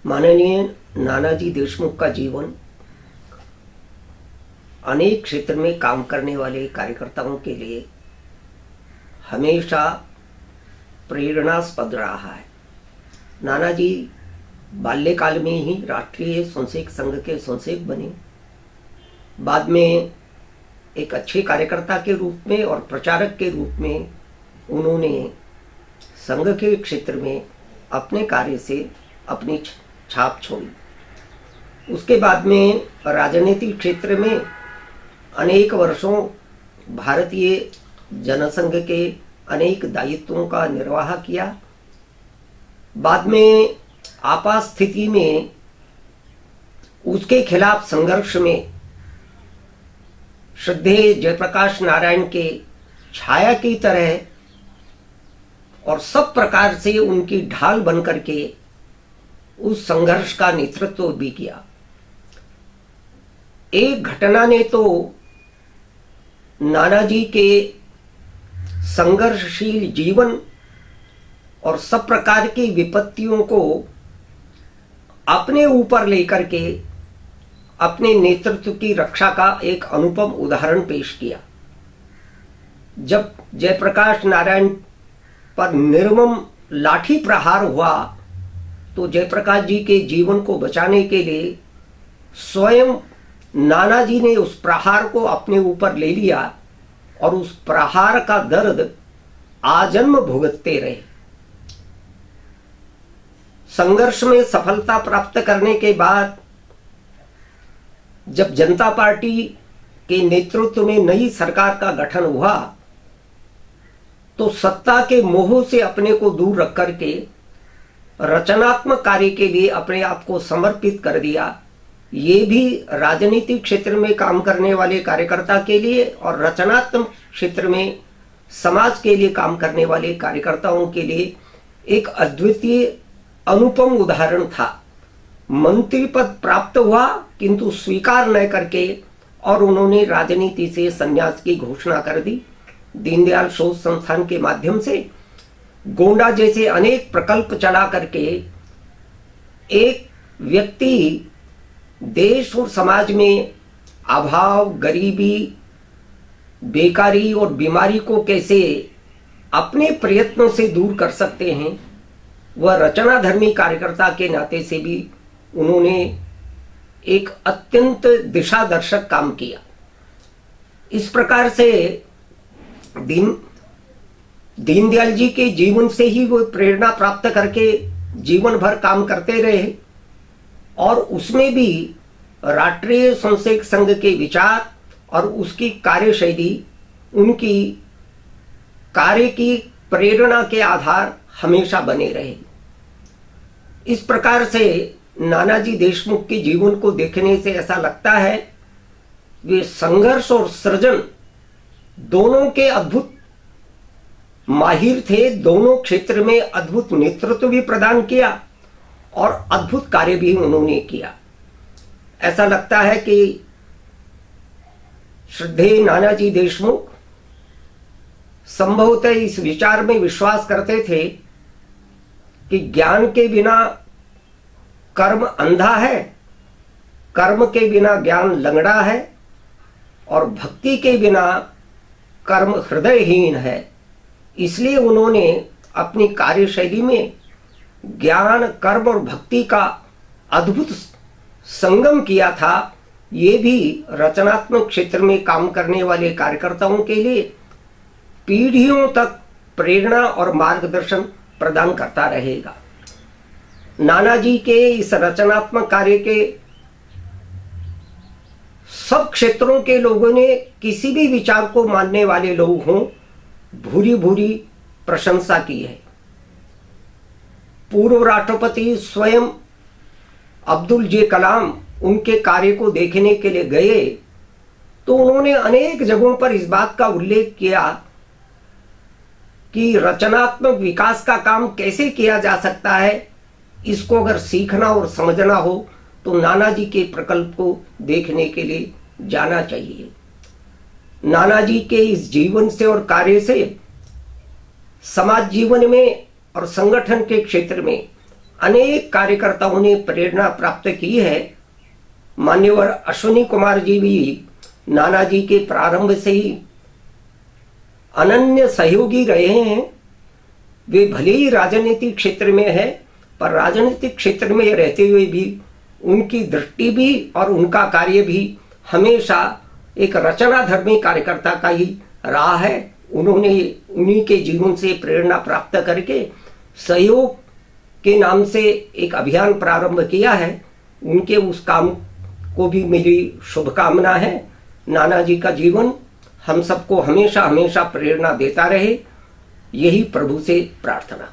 माननीय नानाजी देशमुख का जीवन अनेक क्षेत्र में काम करने वाले कार्यकर्ताओं के लिए हमेशा प्रेरणास्पद रहा है। नानाजी बाल्यकाल में ही राष्ट्रीय स्वयंसेवक संघ के स्वयंसेवक बने। बाद में एक अच्छे कार्यकर्ता के रूप में और प्रचारक के रूप में उन्होंने संघ के क्षेत्र में अपने कार्य से अपनी छाप छोड़ी। उसके बाद में राजनीतिक क्षेत्र में अनेक वर्षों भारतीय जनसंघ के अनेक दायित्वों का निर्वाह किया। बाद में आपात स्थिति में उसके खिलाफ संघर्ष में श्रद्धेय जयप्रकाश नारायण के छाया की तरह और सब प्रकार से उनकी ढाल बनकर के उस संघर्ष का नेतृत्व भी किया। एक घटना ने तो नानाजी के संघर्षशील जीवन और सब प्रकार की विपत्तियों को अपने ऊपर लेकर के अपने नेतृत्व की रक्षा का एक अनुपम उदाहरण पेश किया। जब जयप्रकाश नारायण पर निर्मम लाठी प्रहार हुआ तो जयप्रकाश जी के जीवन को बचाने के लिए स्वयं नानाजी ने उस प्रहार को अपने ऊपर ले लिया और उस प्रहार का दर्द आजन्म भुगतते रहे। संघर्ष में सफलता प्राप्त करने के बाद जब जनता पार्टी के नेतृत्व में नई सरकार का गठन हुआ तो सत्ता के मोह से अपने को दूर रख करके रचनात्मक कार्य के लिए अपने आप को समर्पित कर दिया। ये भी राजनीतिक क्षेत्र में काम करने वाले कार्यकर्ता के लिए और रचनात्मक क्षेत्र में समाज के लिए काम करने वाले कार्यकर्ताओं के लिए एक अद्वितीय अनुपम उदाहरण था। मंत्री पद प्राप्त हुआ किंतु स्वीकार न करके और उन्होंने राजनीति से संन्यास की घोषणा कर दी। दीनदयाल शोध संस्थान के माध्यम से गोंडा जैसे अनेक प्रकल्प चला करके एक व्यक्ति देश और समाज में अभाव, गरीबी, बेकारी और बीमारी को कैसे अपने प्रयत्नों से दूर कर सकते हैं, वह रचनाधर्मी कार्यकर्ता के नाते से भी उन्होंने एक अत्यंत दिशा दर्शक काम किया। इस प्रकार से दीनदयाल जी के जीवन से ही वो प्रेरणा प्राप्त करके जीवन भर काम करते रहे और उसमें भी राष्ट्रीय स्वयंसेवक संघ के विचार और उसकी कार्यशैली उनकी कार्य की प्रेरणा के आधार हमेशा बने रहे। इस प्रकार से नानाजी देशमुख के जीवन को देखने से ऐसा लगता है वे संघर्ष और सृजन दोनों के अद्भुत माहिर थे। दोनों क्षेत्र में अद्भुत नेतृत्व भी प्रदान किया और अद्भुत कार्य भी उन्होंने किया। ऐसा लगता है कि श्रद्धेय नानाजी देशमुख संभवतः इस विचार में विश्वास करते थे कि ज्ञान के बिना कर्म अंधा है, कर्म के बिना ज्ञान लंगड़ा है और भक्ति के बिना कर्म हृदयहीन है। इसलिए उन्होंने अपनी कार्यशैली में ज्ञान, कर्म और भक्ति का अद्भुत संगम किया था। ये भी रचनात्मक क्षेत्र में काम करने वाले कार्यकर्ताओं के लिए पीढ़ियों तक प्रेरणा और मार्गदर्शन प्रदान करता रहेगा। नानाजी के इस रचनात्मक कार्य के सब क्षेत्रों के लोगों ने, किसी भी विचार को मानने वाले लोग हों, भूरी भूरी प्रशंसा की है। पूर्व राष्ट्रपति स्वयं अब्दुल जे कलाम उनके कार्य को देखने के लिए गए तो उन्होंने अनेक जगहों पर इस बात का उल्लेख किया कि रचनात्मक विकास का काम कैसे किया जा सकता है। इसको अगर सीखना और समझना हो तो नानाजी के प्रकल्प को देखने के लिए जाना चाहिए। नानाजी के इस जीवन से और कार्य से समाज जीवन में और संगठन के क्षेत्र में अनेक कार्यकर्ताओं ने प्रेरणा प्राप्त की है। मान्यवर अश्विनी कुमार जी भी नानाजी के प्रारंभ से ही अनन्य सहयोगी रहे हैं। वे भले ही राजनीतिक क्षेत्र में है, पर राजनीतिक क्षेत्र में रहते हुए भी उनकी दृष्टि भी और उनका कार्य भी हमेशा एक रचनाधर्मी कार्यकर्ता का ही रहा है। उन्होंने उन्हीं के जीवन से प्रेरणा प्राप्त करके सहयोग के नाम से एक अभियान प्रारंभ किया है। उनके उस काम को भी मेरी शुभकामना है। नानाजी का जीवन हम सबको हमेशा हमेशा प्रेरणा देता रहे, यही प्रभु से प्रार्थना।